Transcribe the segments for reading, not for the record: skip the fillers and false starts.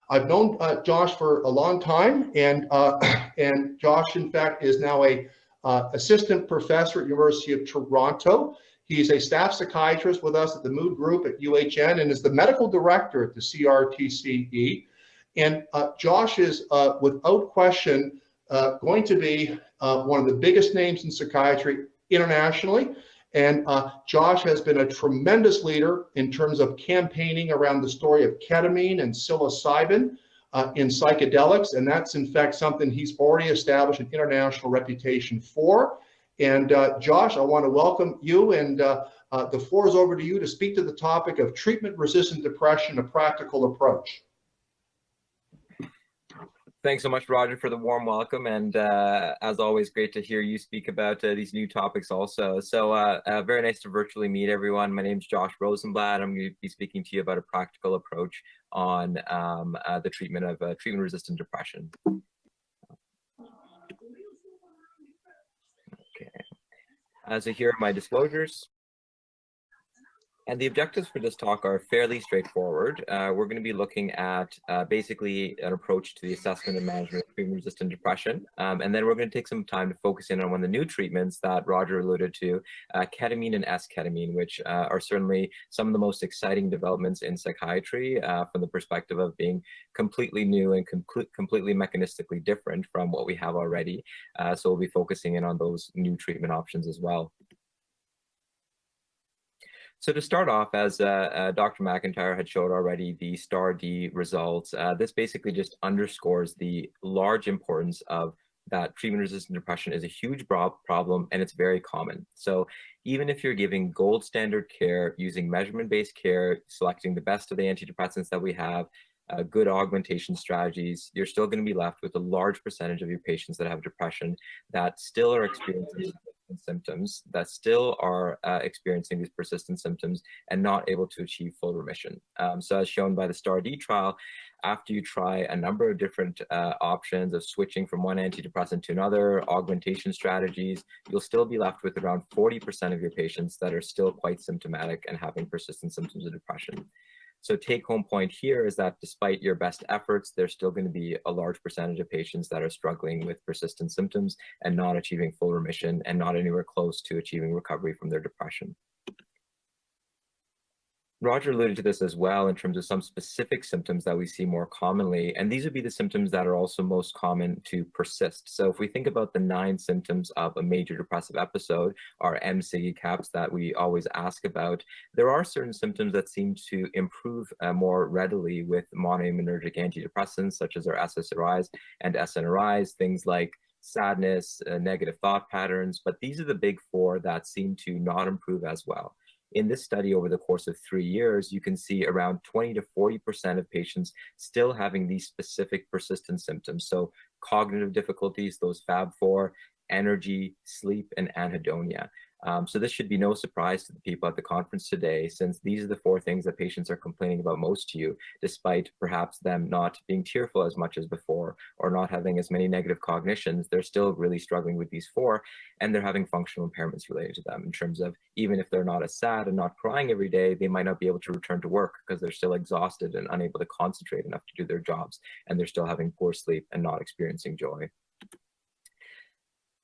I've known Josh for a long time, and Josh, in fact, is now a assistant professor at University of Toronto. He's a staff psychiatrist with us at the Mood Group at UHN and is the medical director at the CRTCE. And Josh is, without question, going to be one of the biggest names in psychiatry internationally. And Josh has been a tremendous leader in terms of campaigning around the story of ketamine and psilocybin in psychedelics. And that's, in fact, something he's already established an international reputation for. And Josh, I want to welcome you, and the floor is over to you to speak to the topic of treatment-resistant depression, a practical approach. Thanks so much, Roger, for the warm welcome. And as always, great to hear you speak about these new topics also. So very nice to virtually meet everyone. My name is Josh Rosenblat. I'm going to be speaking to you about a practical approach on the treatment of treatment-resistant depression. Okay. So here are my disclosures. And the objectives for this talk are fairly straightforward. We're going to be looking at basically an approach to the assessment and management of treatment-resistant depression. And then we're going to take some time to focus in on one of the new treatments that Roger alluded to, ketamine and esketamine, which are certainly some of the most exciting developments in psychiatry from the perspective of being completely new and completely mechanistically different from what we have already. So we'll be focusing in on those new treatment options as well. So to start off, as Dr. McIntyre had showed already, the STAR-D results, this basically just underscores the large importance of that treatment-resistant depression is a huge problem, and it's very common. So even if you're giving gold standard care, using measurement-based care, selecting the best of the antidepressants that we have, good augmentation strategies, you're still going to be left with a large percentage of your patients that have depression that still are experiencing symptoms, that still are experiencing these persistent symptoms and not able to achieve full remission. So as shown by the STAR-D trial, after you try a number of different options of switching from one antidepressant to another, augmentation strategies, you'll still be left with around 40% of your patients that are still quite symptomatic and having persistent symptoms of depression. So take-home point here is that despite your best efforts, there's still going to be a large percentage of patients that are struggling with persistent symptoms and not achieving full remission and not anywhere close to achieving recovery from their depression. Roger alluded to this as well in terms of some specific symptoms that we see more commonly, and these would be the symptoms that are also most common to persist. So if we think about the 9 symptoms of a major depressive episode, our MCGI-CAPs that we always ask about, there are certain symptoms that seem to improve more readily with monoaminergic antidepressants, such as our SSRIs and SNRIs, things like sadness, negative thought patterns, but these are the big 4 that seem to not improve as well. In this study over the course of 3 years, you can see around 20 to 40% of patients still having these specific persistent symptoms. So cognitive difficulties, those FAB4, energy, sleep, and anhedonia. So this should be no surprise to the people at the conference today, since these are the 4 things that patients are complaining about most to you, despite perhaps them not being tearful as much as before or not having as many negative cognitions. They're still really struggling with these 4, and they're having functional impairments related to them in terms of even if they're not as sad and not crying every day, they might not be able to return to work because they're still exhausted and unable to concentrate enough to do their jobs, and they're still having poor sleep and not experiencing joy.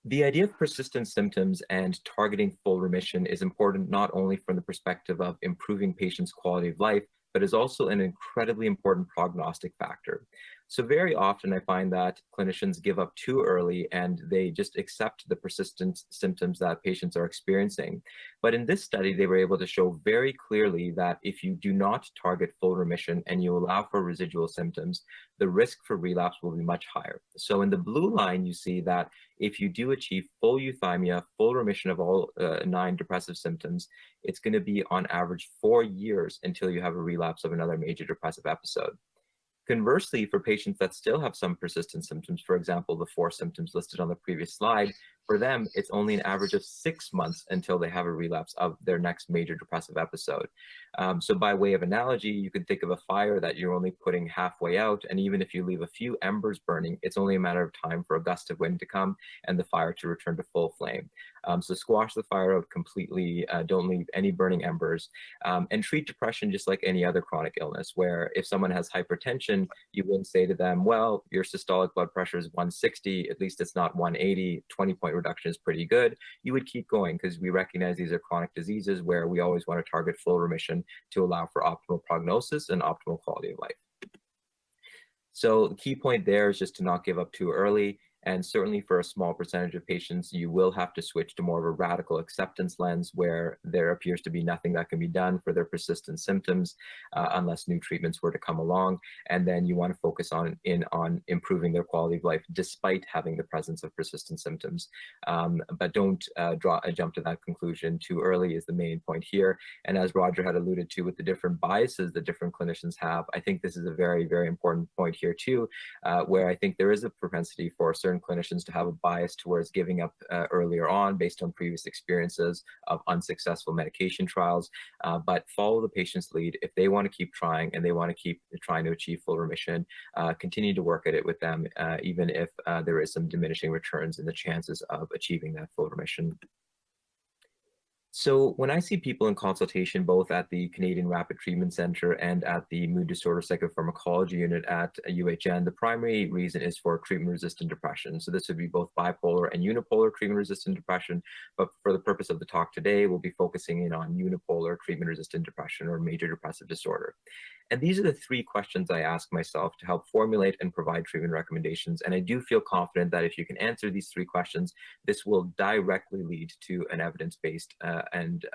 The idea of persistent symptoms and targeting full remission is important not only from the perspective of improving patients' quality of life, but is also an incredibly important prognostic factor. So very often I find that clinicians give up too early and they just accept the persistent symptoms that patients are experiencing. But in this study, they were able to show very clearly that if you do not target full remission and you allow for residual symptoms, the risk for relapse will be much higher. So in the blue line, you see that if you do achieve full euthymia, full remission of all 9 depressive symptoms, it's going to be on average 4 years until you have a relapse of another major depressive episode. Conversely, for patients that still have some persistent symptoms, for example, the 4 symptoms listed on the previous slide, For them, it's only an average of 6 months until they have a relapse of their next major depressive episode. So by way of analogy, you can think of a fire that you're only putting halfway out, and even if you leave a few embers burning, it's only a matter of time for a gust of wind to come and the fire to return to full flame. So squash the fire out completely, don't leave any burning embers, and treat depression just like any other chronic illness, where if someone has hypertension, you wouldn't say to them, well, your systolic blood pressure is 160, at least it's not 180, 20-point reduction is pretty good. You would keep going because we recognize these are chronic diseases where we always want to target full remission to allow for optimal prognosis and optimal quality of life. So the key point there is just to not give up too early. And certainly for a small percentage of patients, you will have to switch to more of a radical acceptance lens where there appears to be nothing that can be done for their persistent symptoms unless new treatments were to come along. And then you want to focus on improving their quality of life despite having the presence of persistent symptoms. But don't jump to that conclusion too early is the main point here. And as Roger had alluded to with the different biases that different clinicians have, I think this is a very, very important point here too, where I think there is a propensity for certain clinicians to have a bias towards giving up earlier on based on previous experiences of unsuccessful medication trials, but follow the patient's lead. If they want to keep trying and they want to keep trying to achieve full remission, continue to work at it with them, even if there is some diminishing returns in the chances of achieving that full remission. So when I see people in consultation, both at the Canadian Rapid Treatment Center and at the Mood Disorder Psychopharmacology Unit at UHN, the primary reason is for treatment-resistant depression. So this would be both bipolar and unipolar treatment-resistant depression, but for the purpose of the talk today, we'll be focusing in on unipolar treatment-resistant depression or major depressive disorder. And these are the three questions I ask myself to help formulate and provide treatment recommendations. And I do feel confident that if you can answer these three questions, this will directly lead to an evidence-based and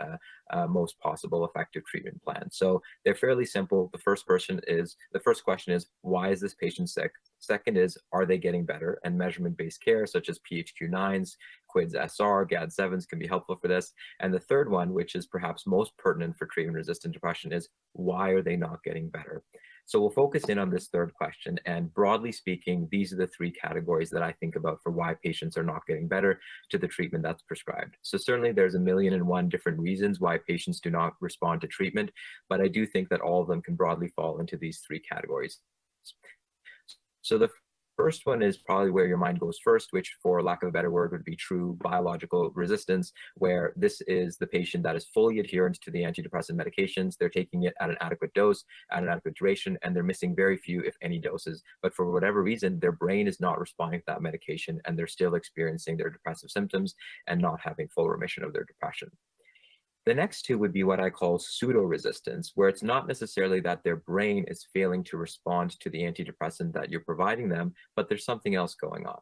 most possible effective treatment plan. So they're fairly simple. The first question is, why is this patient sick? Second is, are they getting better? And measurement-based care, such as PHQ-9s, QIDS-SR, GAD-7s can be helpful for this. And the third one, which is perhaps most pertinent for treatment-resistant depression, is why are they not getting better? So we'll focus in on this third question. And broadly speaking, these are the three categories that I think about for why patients are not getting better to the treatment that's prescribed. So certainly there's 1,000,001 different reasons why patients do not respond to treatment, but I do think that all of them can broadly fall into these three categories. So the first one is probably where your mind goes first, which for lack of a better word would be true biological resistance, where this is the patient that is fully adherent to the antidepressant medications. They're taking it at an adequate dose, at an adequate duration, and they're missing very few, if any, doses. But for whatever reason, their brain is not responding to that medication, and they're still experiencing their depressive symptoms and not having full remission of their depression. The next two would be what I call pseudo-resistance, where it's not necessarily that their brain is failing to respond to the antidepressant that you're providing them, but there's something else going on.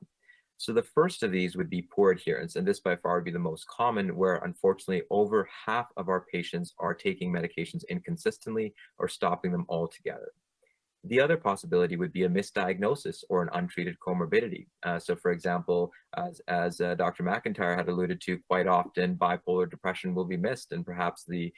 So the first of these would be poor adherence, and this by far would be the most common, where unfortunately over half of our patients are taking medications inconsistently or stopping them altogether. The other possibility would be a misdiagnosis or an untreated comorbidity. So for example, as Dr. McIntyre had alluded to, quite often bipolar depression will be missed, and perhaps the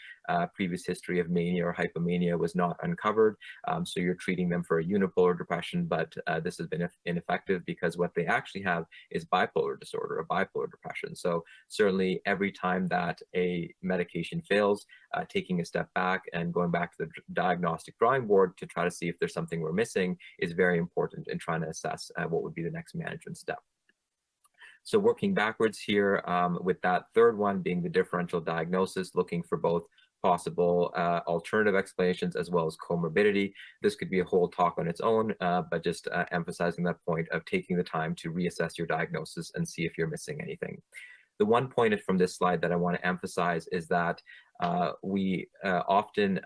previous history of mania or hypomania was not uncovered. So you're treating them for a unipolar depression, but this has been ineffective because what they actually have is bipolar disorder, a bipolar depression. So certainly every time that a medication fails, taking a step back and going back to the diagnostic drawing board to try to see if there's something we're missing is very important in trying to assess what would be the next management step. So working backwards here, with that third one being the differential diagnosis, looking for both possible alternative explanations as well as comorbidity. This could be a whole talk on its own, but just emphasizing that point of taking the time to reassess your diagnosis and see if you're missing anything. The one point from this slide that I want to emphasize is that we often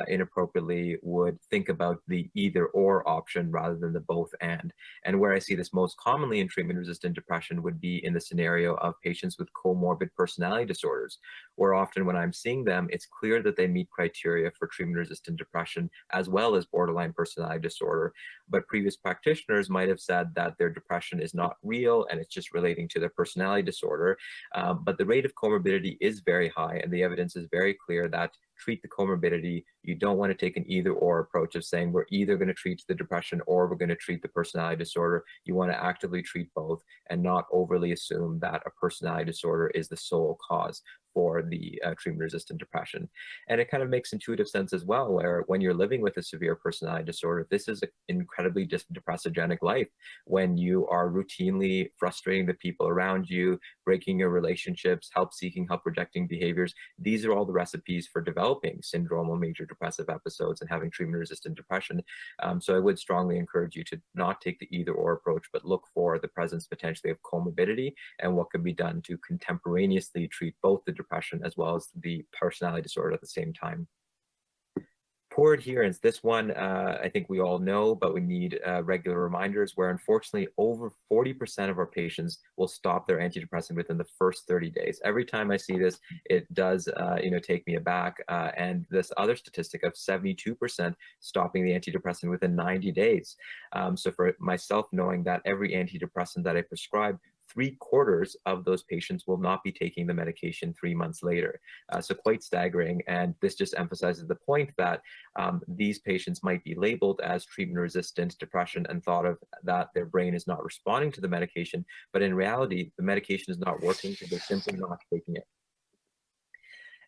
inappropriately would think about the either or option rather than the both and. And where I see this most commonly in treatment-resistant depression would be in the scenario of patients with comorbid personality disorders, where often when I'm seeing them, it's clear that they meet criteria for treatment-resistant depression as well as borderline personality disorder. But previous practitioners might have said that their depression is not real and it's just relating to their personality disorder. But the rate of comorbidity is very high, and the evidence evidence is very clear that treat the comorbidity. You don't want to take an either or approach of saying we're either going to treat the depression or we're going to treat the personality disorder. You want to actively treat both and not overly assume that a personality disorder is the sole cause for the treatment-resistant depression. And it kind of makes intuitive sense as well, where when you're living with a severe personality disorder, this is an incredibly depressogenic life when you are routinely frustrating the people around you, breaking your relationships, help-seeking, help-rejecting behaviors. These are all the recipes for developing syndromal major depressive episodes and having treatment-resistant depression. So I would strongly encourage you to not take the either-or approach, but look for the presence potentially of comorbidity and what could be done to contemporaneously treat both the depression as well as the personality disorder at the same time. Poor adherence, this one I think we all know, but we need regular reminders, where unfortunately over 40% of our patients will stop their antidepressant within the first 30 days. Every time I see this, it does take me aback. And this other statistic of 72% stopping the antidepressant within 90 days. So for myself, knowing that every antidepressant that I prescribe, 3/4 of those patients will not be taking the medication 3 months later. So quite staggering. And this just emphasizes the point that these patients might be labeled as treatment-resistant depression and thought of that their brain is not responding to the medication. But in reality, the medication is not working because they're simply not taking it.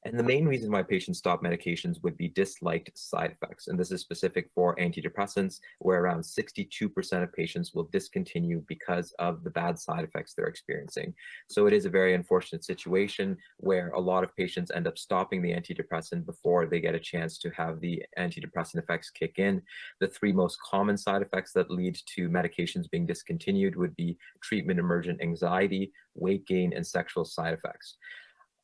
And the main reason why patients stop medications would be disliked side effects. And this is specific for antidepressants, where around 62% of patients will discontinue because of the bad side effects they're experiencing. So it is a very unfortunate situation where a lot of patients end up stopping the antidepressant before they get a chance to have the antidepressant effects kick in. The 3 most common side effects that lead to medications being discontinued would be treatment-emergent anxiety, weight gain, and sexual side effects.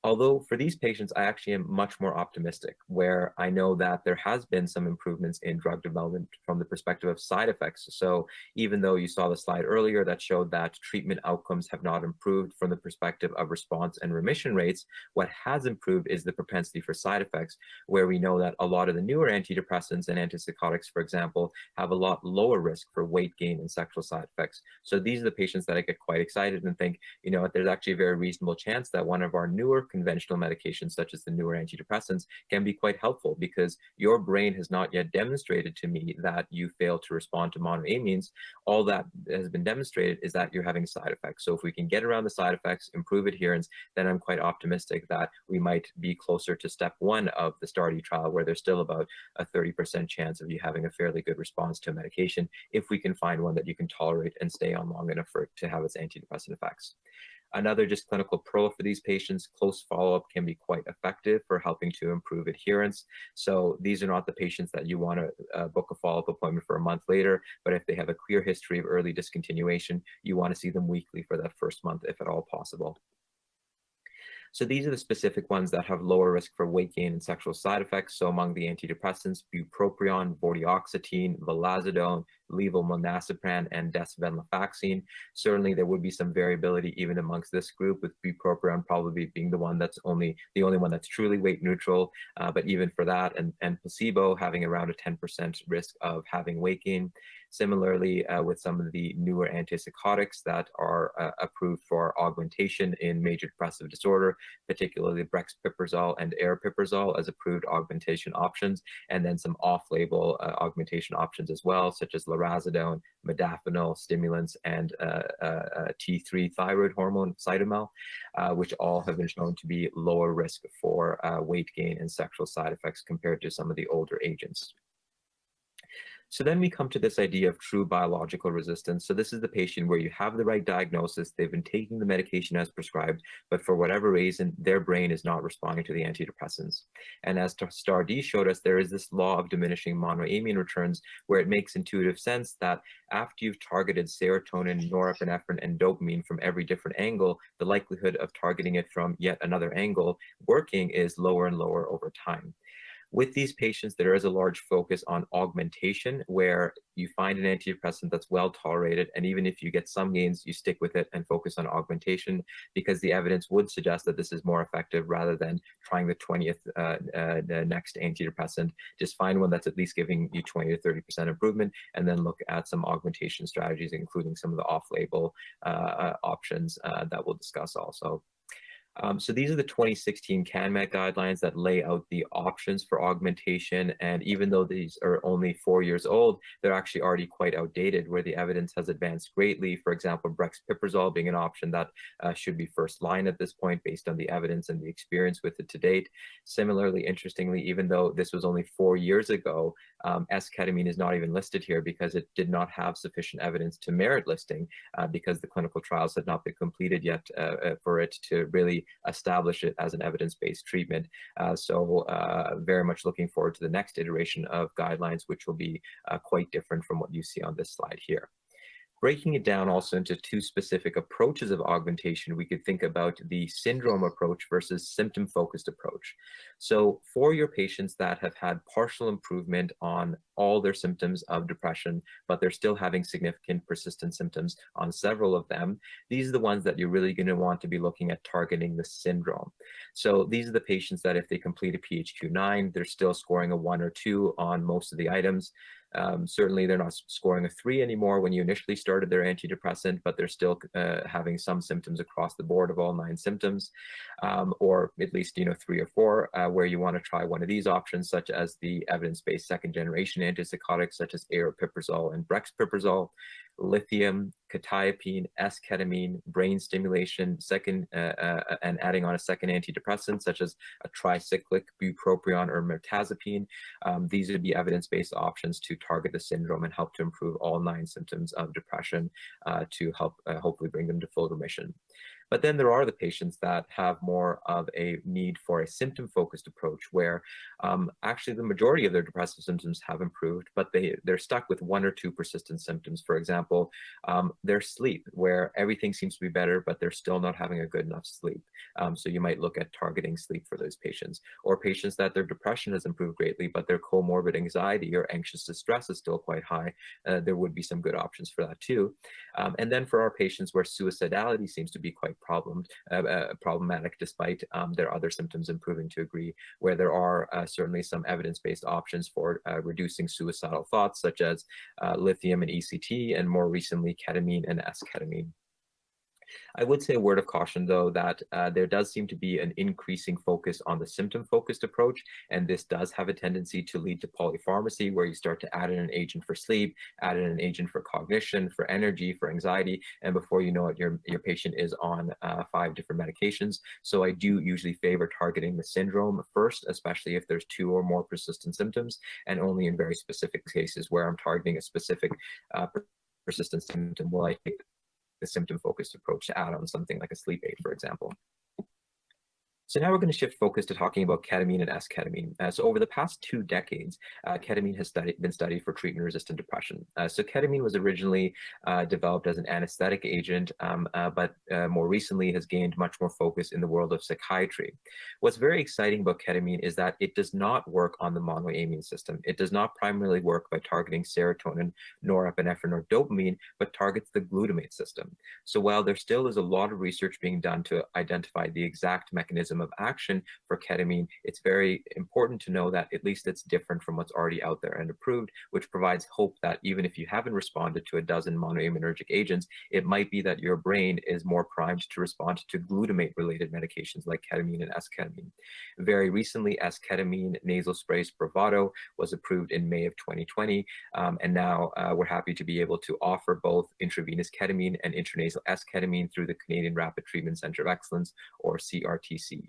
Although for these patients, I actually am much more optimistic, where I know that there has been some improvements in drug development from the perspective of side effects. So even though you saw the slide earlier that showed that treatment outcomes have not improved from the perspective of response and remission rates, what has improved is the propensity for side effects, where we know that a lot of the newer antidepressants and antipsychotics, for example, have a lot lower risk for weight gain and sexual side effects. So these are the patients that I get quite excited and think, there's actually a very reasonable chance that one of our newer conventional medications, such as the newer antidepressants, can be quite helpful because your brain has not yet demonstrated to me that you fail to respond to monoamines. All that has been demonstrated is that you're having side effects. So if we can get around the side effects, improve adherence, then I'm quite optimistic that we might be closer to step 1 of the STAR*D trial, where there's still about a 30% chance of you having a fairly good response to a medication if we can find one that you can tolerate and stay on long enough for it to have its antidepressant effects. Another just clinical pro for these patients, close follow-up can be quite effective for helping to improve adherence. So these are not the patients that you want to book a follow-up appointment for a month later, but if they have a clear history of early discontinuation, you want to see them weekly for that first month if at all possible. So these are the specific ones that have lower risk for weight gain and sexual side effects. So among the antidepressants, bupropion, vortioxetine, vilazodone, levomilnacipran, and desvenlafaxine. Certainly there would be some variability even amongst this group, with bupropion probably being the one that's the only one that's truly weight neutral. But even for that, and placebo having around a 10% risk of having weight gain. Similarly, with some of the newer antipsychotics that are approved for augmentation in major depressive disorder, particularly brexpiprazole and aripiprazole as approved augmentation options, and then some off-label augmentation options as well, such as lurasidone, modafinil, stimulants, and T3 thyroid hormone, cytomel, which all have been shown to be lower risk for weight gain and sexual side effects compared to some of the older agents. So then we come to this idea of true biological resistance. So this is the patient where you have the right diagnosis, they've been taking the medication as prescribed, but for whatever reason, their brain is not responding to the antidepressants. And as STAR*D showed us, there is this law of diminishing monoamine returns, where it makes intuitive sense that after you've targeted serotonin, norepinephrine, and dopamine from every different angle, the likelihood of targeting it from yet another angle working is lower and lower over time. With these patients, there is a large focus on augmentation, where you find an antidepressant that's well tolerated, and even if you get some gains, you stick with it and focus on augmentation, because the evidence would suggest that this is more effective rather than trying the 20th the next antidepressant. Just find one that's at least giving you 20 to 30% improvement, and then look at some augmentation strategies, including some of the off-label options that we'll discuss also. So these are the 2016 CanMed guidelines that lay out the options for augmentation. And even though these are only 4 years old, they're actually already quite outdated, where the evidence has advanced greatly. For example, brexpiprazole being an option that should be first line at this point based on the evidence and the experience with it to date. Similarly, interestingly, even though this was only 4 years ago, esketamine is not even listed here because it did not have sufficient evidence to merit listing because the clinical trials had not been completed yet for it to really establish it as an evidence-based treatment. So very much looking forward to the next iteration of guidelines, which will be quite different from what you see on this slide here. Breaking it down also into two specific approaches of augmentation, we could think about the syndrome approach versus symptom-focused approach. So for your patients that have had partial improvement on all their symptoms of depression, but they're still having significant persistent symptoms on several of them, these are the ones that you're really going to want to be looking at targeting the syndrome. So these are the patients that if they complete a PHQ-9, they're still scoring a 1 or 2 on most of the items. Certainly they're not scoring a 3 anymore when you initially started their antidepressant, but they're still having some symptoms across the board of all 9 symptoms, or at least 3 or 4, where you want to try one of these options, such as the evidence-based second-generation antipsychotics, such as aripiprazole and brexpiprazole, lithium, quetiapine, esketamine, brain stimulation, and adding on a second antidepressant, such as a tricyclic bupropion or mirtazapine. These would be evidence-based options to target the syndrome and help to improve all 9 symptoms of depression to help hopefully bring them to full remission. But then there are the patients that have more of a need for a symptom-focused approach where actually the majority of their depressive symptoms have improved, but they're stuck with 1 or 2 persistent symptoms. For example, their sleep, where everything seems to be better, but they're still not having a good enough sleep. So you might look at targeting sleep for those patients, or patients that their depression has improved greatly, but their comorbid anxiety or anxious distress is still quite high. There would be some good options for that too. And then for our patients where suicidality seems to be quite problematic despite their other symptoms improving to a degree, where there are certainly some evidence-based options for reducing suicidal thoughts, such as lithium and ECT, and more recently ketamine and esketamine. I would say a word of caution, though, that there does seem to be an increasing focus on the symptom-focused approach, and this does have a tendency to lead to polypharmacy, where you start to add in an agent for sleep, add in an agent for cognition, for energy, for anxiety, and before you know it, your patient is on 5 different medications. So I do usually favor targeting the syndrome first, especially if there's 2 or more persistent symptoms, and only in very specific cases where I'm targeting a specific persistent symptom will I take the symptom-focused approach to add on something like a sleep aid, for example. So now we're going to shift focus to talking about ketamine and esketamine. So over the past 2 decades, ketamine has been studied for treatment-resistant depression. So ketamine was originally developed as an anesthetic agent, but more recently has gained much more focus in the world of psychiatry. What's very exciting about ketamine is that it does not work on the monoamine system. It does not primarily work by targeting serotonin, norepinephrine, or dopamine, but targets the glutamate system. So while there still is a lot of research being done to identify the exact mechanism of action for ketamine, it's very important to know that at least it's different from what's already out there and approved, which provides hope that even if you haven't responded to a dozen monoaminergic agents, it might be that your brain is more primed to respond to glutamate-related medications like ketamine and esketamine. Very recently, esketamine nasal spray Spravato was approved in May of 2020, and now we're happy to be able to offer both intravenous ketamine and intranasal esketamine through the Canadian Rapid Treatment Centre of Excellence, or CRTCE.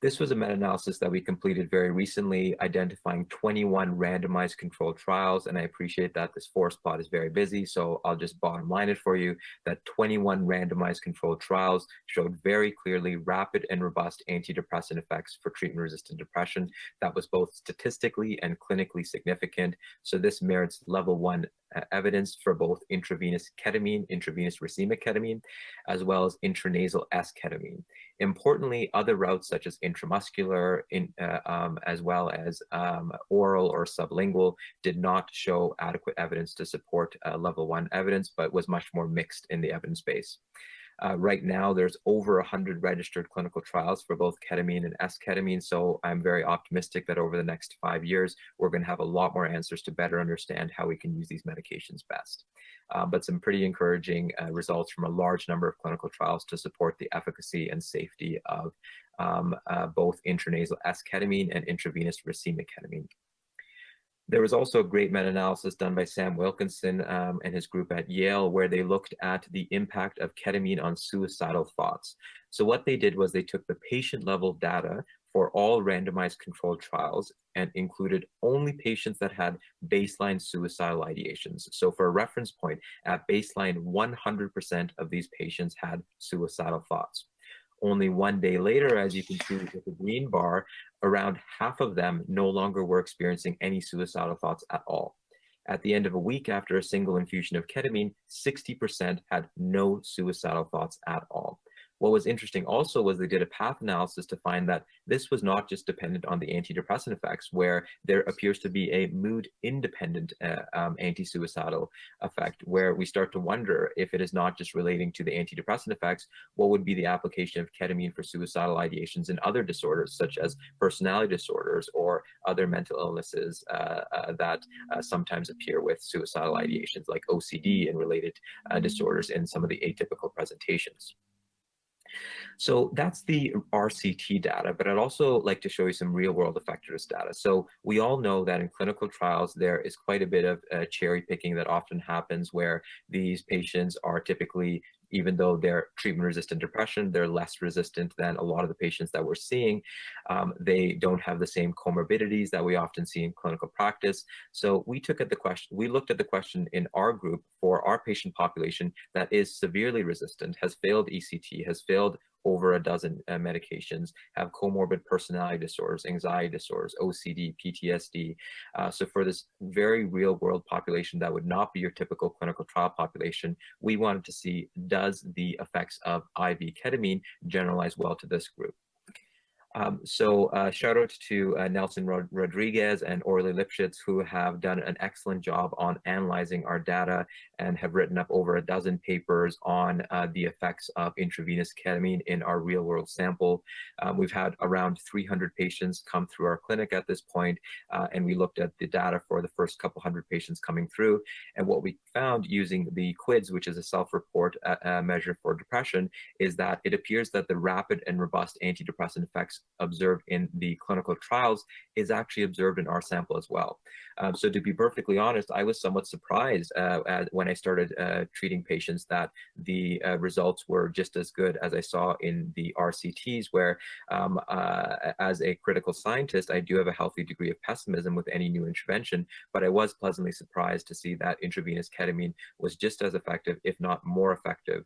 This was a meta-analysis that we completed very recently, identifying 21 randomized controlled trials, and I appreciate that this forest plot is very busy, so I'll just bottom line it for you, that 21 randomized controlled trials showed very clearly rapid and robust antidepressant effects for treatment-resistant depression. That was both statistically and clinically significant, so this merits level 1 evidence for both intravenous ketamine, intravenous racemic ketamine, as well as intranasal esketamine. Importantly, other routes such as intramuscular, as well as oral or sublingual, did not show adequate evidence to support level 1 evidence, but was much more mixed in the evidence base. Right now, there's over 100 registered clinical trials for both ketamine and esketamine. So I'm very optimistic that over the next 5 years, we're going to have a lot more answers to better understand how we can use these medications best. But some pretty encouraging results from a large number of clinical trials to support the efficacy and safety of both intranasal esketamine and intravenous racemic ketamine. There was also a great meta-analysis done by Sam Wilkinson and his group at Yale, where they looked at the impact of ketamine on suicidal thoughts. So what they did was they took the patient-level data for all randomized controlled trials and included only patients that had baseline suicidal ideations. So for a reference point, at baseline, 100% of these patients had suicidal thoughts. Only 1 day later, as you can see with the green bar, around half of them no longer were experiencing any suicidal thoughts at all. At the end of a week after a single infusion of ketamine, 60% had no suicidal thoughts at all. What was interesting also was they did a path analysis to find that this was not just dependent on the antidepressant effects, where there appears to be a mood-independent anti-suicidal effect, where we start to wonder if it is not just relating to the antidepressant effects, what would be the application of ketamine for suicidal ideations in other disorders, such as personality disorders or other mental illnesses that sometimes appear with suicidal ideations, like OCD and related disorders in some of the atypical presentations. So that's the RCT data, but I'd also like to show you some real-world effectiveness data. So we all know that in clinical trials, there is quite a bit of cherry picking that often happens, where these patients are typically, even though they're treatment-resistant depression, they're less resistant than a lot of the patients that we're seeing. They don't have the same comorbidities that we often see in clinical practice. So we looked at the question in our group for our patient population that is severely resistant, has failed ECT, has failed over a dozen medications, have comorbid personality disorders, anxiety disorders, OCD, PTSD. So for this very real world population that would not be your typical clinical trial population, we wanted to see, does the effects of IV ketamine generalize well to this group? Shout out to Nelson Rodriguez and Orly Lipschitz, who have done an excellent job on analyzing our data and have written up over a dozen papers on the effects of intravenous ketamine in our real world sample. We've had around 300 patients come through our clinic at this point, and we looked at the data for the first couple hundred patients coming through. And what we found using the QIDS, which is a self-report measure for depression, is that it appears that the rapid and robust antidepressant effects observed in the clinical trials is actually observed in our sample as well. So to be perfectly honest, I was somewhat surprised when I started treating patients that the results were just as good as I saw in the RCTs, where as a critical scientist, I do have a healthy degree of pessimism with any new intervention, but I was pleasantly surprised to see that intravenous ketamine was just as effective, if not more effective,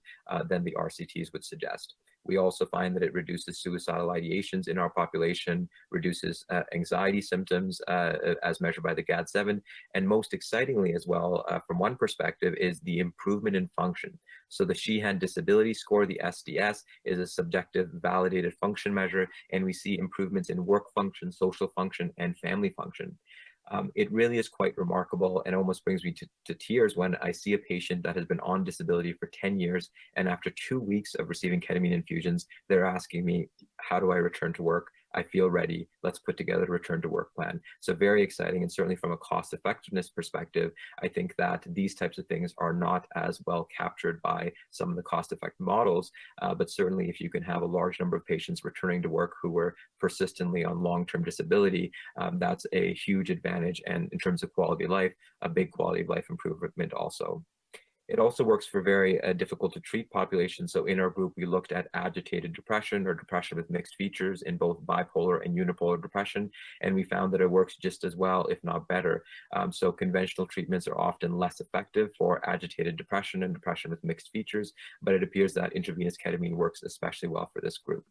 than the RCTs would suggest. We also find that it reduces suicidal ideations in our population, reduces anxiety symptoms as measured by the GAD-7, and most excitingly as well, from one perspective, is the improvement in function. So the Sheehan Disability Score, the SDS, is a subjective validated function measure, and we see improvements in work function, social function, and family function. It really is quite remarkable, and almost brings me to tears when I see a patient that has been on disability for 10 years, and after 2 weeks of receiving ketamine infusions, they're asking me, how do I return to work? I feel ready. Let's put together a return to work plan. So very exciting, and certainly from a cost effectiveness perspective, I think that these types of things are not as well captured by some of the cost effective models, but certainly if you can have a large number of patients returning to work who were persistently on long-term disability, that's a huge advantage, and in terms of quality of life, a big quality of life improvement also. It also works for very difficult to treat populations. So in our group, we looked at agitated depression or depression with mixed features in both bipolar and unipolar depression, and we found that it works just as well, if not better. So conventional treatments are often less effective for agitated depression and depression with mixed features, but it appears that intravenous ketamine works especially well for this group.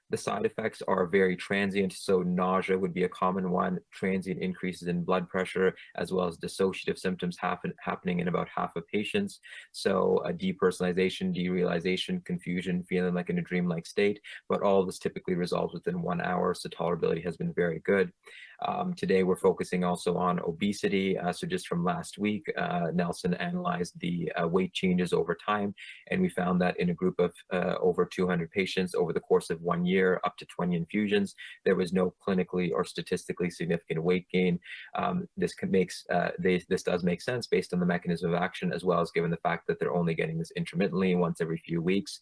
The side effects are very transient, so nausea would be a common one, transient increases in blood pressure, as well as dissociative symptoms happening in about half of patients. So depersonalization, derealization, confusion, feeling like in a dreamlike state, but all of this typically resolves within 1 hour, so tolerability has been very good. Today, we're focusing also on obesity. So just from last week, Nelson analyzed the weight changes over time, and we found that in a group of over 200 patients over the course of 1 year, up to 20 infusions, there was no clinically or statistically significant weight gain. This does make sense based on the mechanism of action, as well as given the fact that they're only getting this intermittently once every few weeks,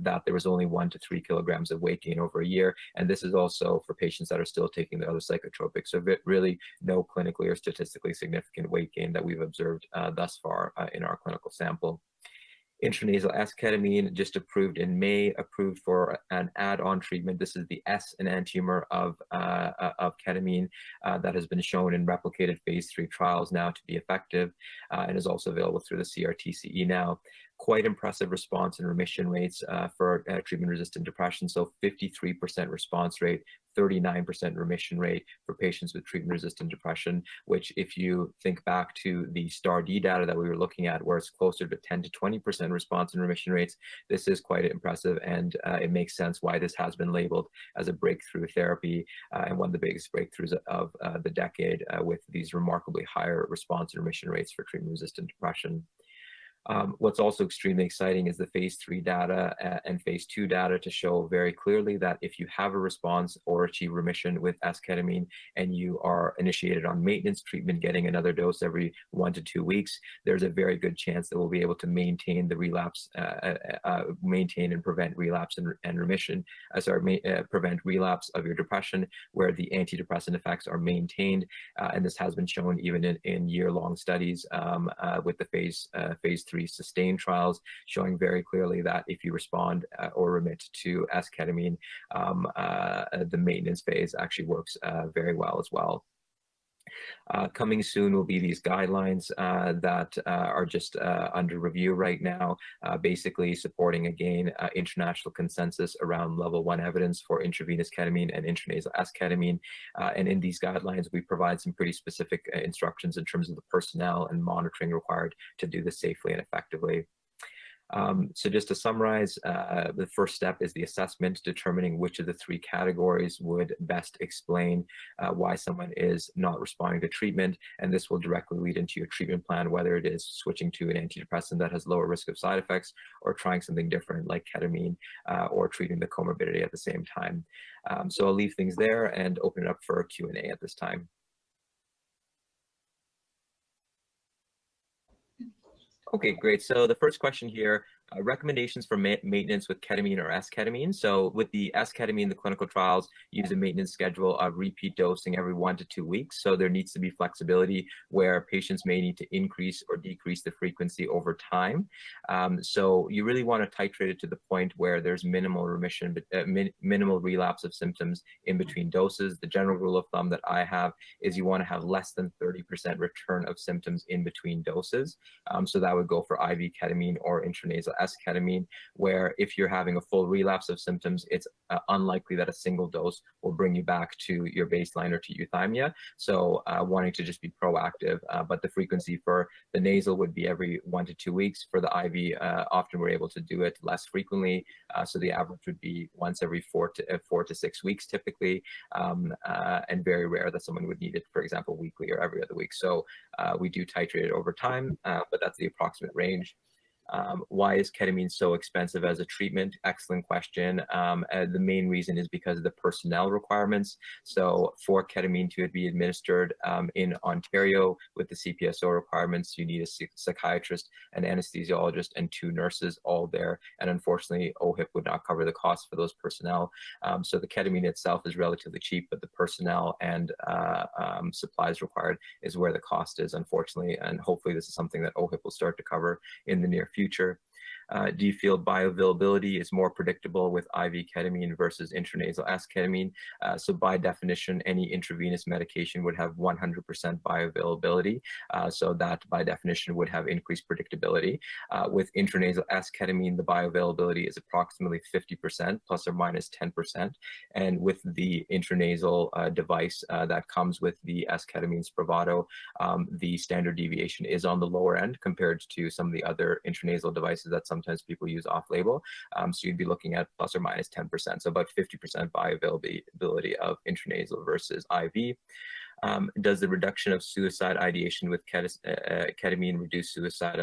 that there was only 1 to 3 kilograms of weight gain over a year. And this is also for patients that are still taking the other psychotropics. So really no clinically or statistically significant weight gain that we've observed thus far in our clinical sample. Intranasal esketamine, just approved in May, approved for an add-on treatment. This is the S enantiomer of ketamine that has been shown in replicated phase 3 trials now to be effective, and is also available through the CRTCE now. Quite impressive response and remission rates for treatment-resistant depression. So 53% response rate, 39% remission rate for patients with treatment-resistant depression, which if you think back to the STAR-D data that we were looking at, where it's closer to 10 to 20% response and remission rates, this is quite impressive, and it makes sense why this has been labeled as a breakthrough therapy and one of the biggest breakthroughs of the decade with these remarkably higher response and remission rates for treatment-resistant depression. What's also extremely exciting is the phase 3 data and phase 2 data to show very clearly that if you have a response or achieve remission with esketamine and you are initiated on maintenance treatment, getting another dose every 1 to 2 weeks, there's a very good chance that we'll be able to maintain the relapse, maintain and prevent relapse and remission, prevent relapse of your depression, where the antidepressant effects are maintained. And this has been shown even in year-long studies with the phase 3 sustained trials, showing very clearly that if you respond or remit to esketamine, the maintenance phase actually works very well as well. Coming soon will be these guidelines that are just under review right now, basically supporting, again, international consensus around level 1 evidence for intravenous ketamine and intranasal esketamine. And in these guidelines, we provide some pretty specific instructions in terms of the personnel and monitoring required to do this safely and effectively. So just to summarize, the first step is the assessment, determining which of the 3 categories would best explain why someone is not responding to treatment. And this will directly lead into your treatment plan, whether it is switching to an antidepressant that has lower risk of side effects, or trying something different like ketamine, or treating the comorbidity at the same time. So I'll leave things there and open it up for Q&A at this time. Okay, great. So the first question here, recommendations for maintenance with ketamine or esketamine. So with the esketamine, the clinical trials use a maintenance schedule of repeat dosing every 1 to 2 weeks. So there needs to be flexibility where patients may need to increase or decrease the frequency over time. So you really want to titrate it to the point where there's minimal remission, minimal relapse of symptoms in between doses. The general rule of thumb that I have is you want to have less than 30% return of symptoms in between doses. So that would go for IV ketamine or intranasal esketamine, where if you're having a full relapse of symptoms, it's unlikely that a single dose will bring you back to your baseline or to euthymia. So wanting to just be proactive, but the frequency for the nasal would be every 1 to 2 weeks. For the IV, often we're able to do it less frequently. So the average would be once every 4 to 6 weeks typically, and very rare that someone would need it, for example, weekly or every other week. So we do titrate it over time, but that's the approximate range. Why is ketamine so expensive as a treatment? Excellent question. The main reason is because of the personnel requirements. So for ketamine to be administered in Ontario with the CPSO requirements, you need a psychiatrist, an anesthesiologist, and 2 nurses all there. And unfortunately, OHIP would not cover the cost for those personnel. So the ketamine itself is relatively cheap, but the personnel and supplies required is where the cost is, unfortunately. And hopefully this is something that OHIP will start to cover in the near future. Do you feel bioavailability is more predictable with IV ketamine versus intranasal esketamine? So by definition, any intravenous medication would have 100% bioavailability. So that by definition would have increased predictability. With intranasal esketamine, the bioavailability is approximately 50% plus or minus 10%. And with the intranasal device that comes with the esketamine Spravato, the standard deviation is on the lower end compared to some of the other intranasal devices that some sometimes people use off-label. So you'd be looking at plus or minus 10%, so about 50% bioavailability of intranasal versus IV. Does the reduction of suicide ideation with ketamine reduce suicide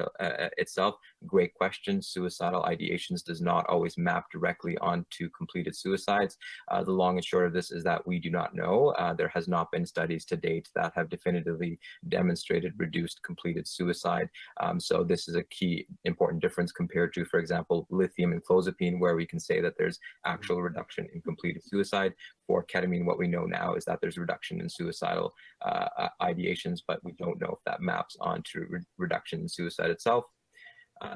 itself? Great question. Suicidal ideations does not always map directly onto completed suicides. The long and short of this is that we do not know. There has not been studies to date that have definitively demonstrated reduced completed suicide. So this is a key important difference compared to, for example, lithium and clozapine, where we can say that there's actual reduction in completed suicide. For ketamine, what we know now is that there's reduction in suicidal ideations, but we don't know if that maps onto reduction in suicide itself.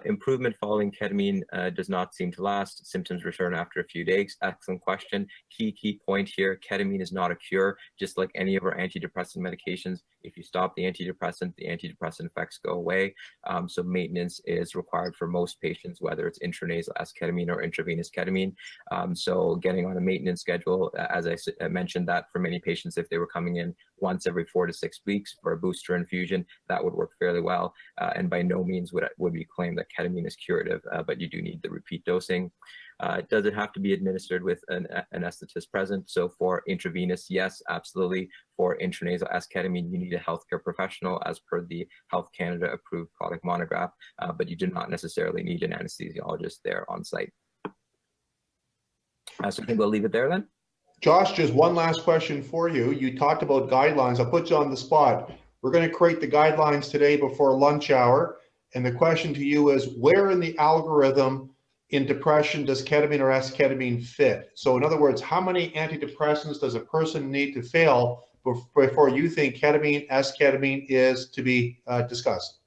Improvement following ketamine does not seem to last. Symptoms return after a few days. Excellent question. Key point here, ketamine is not a cure. Just like any of our antidepressant medications, if you stop the antidepressant effects go away. So maintenance is required for most patients, whether it's intranasal esketamine or intravenous ketamine. So getting on a maintenance schedule, as I mentioned, that for many patients, if they were coming in once every 4 to 6 weeks for a booster infusion, that would work fairly well. And by no means would we claim that ketamine is curative, but you do need the repeat dosing. Does it have to be administered with an anesthetist present? So for intravenous, yes, absolutely. For intranasal esketamine, you need a healthcare professional as per the Health Canada approved product monograph, but you do not necessarily need an anesthesiologist there on site. So I think we'll leave it there then. Josh, just one last question for you. You talked about guidelines. I'll put you on the spot. We're going to create the guidelines today before lunch hour. And the question to you is, where in the algorithm in depression does ketamine or esketamine fit? So in other words, how many antidepressants does a person need to fail before you think ketamine, esketamine is to be discussed?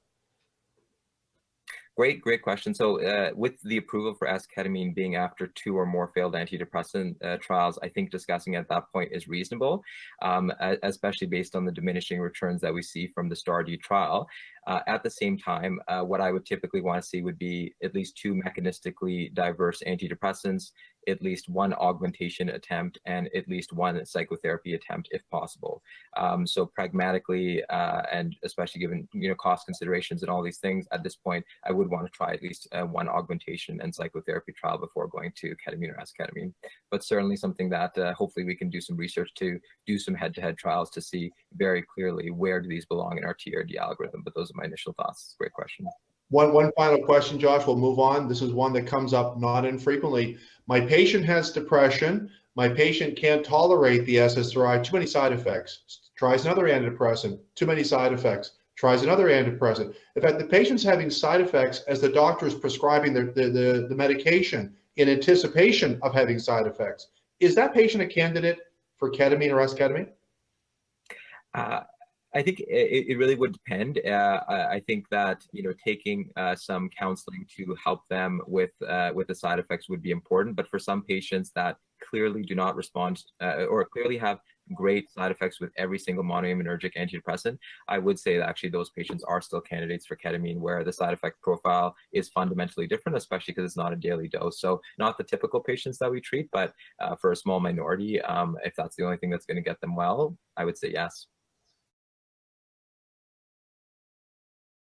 Great question. So with the approval for esketamine being after 2 or more failed antidepressant trials, I think discussing at that point is reasonable, especially based on the diminishing returns that we see from the STAR-D trial. At the same time, what I would typically want to see would be at least 2 mechanistically diverse antidepressants, at least 1 augmentation attempt, and at least 1 psychotherapy attempt if possible. So pragmatically, and especially given cost considerations and all these things, at this point, I would want to try at least 1 augmentation and psychotherapy trial before going to ketamine or esketamine. But certainly something that hopefully we can do some research to do some head-to-head trials to see very clearly where do these belong in our TRD algorithm. But those are my initial thoughts. Great question. One final question, Josh, we'll move on. This is one that comes up not infrequently. My patient has depression. My patient can't tolerate the SSRI, too many side effects. Tries another antidepressant, too many side effects. Tries another antidepressant. In fact, the patient's having side effects as the doctor is prescribing the medication in anticipation of having side effects. Is that patient a candidate for ketamine or esketamine? I think it really would depend. I think that taking some counseling to help them with the side effects would be important. But for some patients that clearly do not respond or clearly have great side effects with every single monoaminergic antidepressant, I would say that actually those patients are still candidates for ketamine, where the side effect profile is fundamentally different, especially because it's not a daily dose. So not the typical patients that we treat, but for a small minority, if that's the only thing that's going to get them well, I would say yes.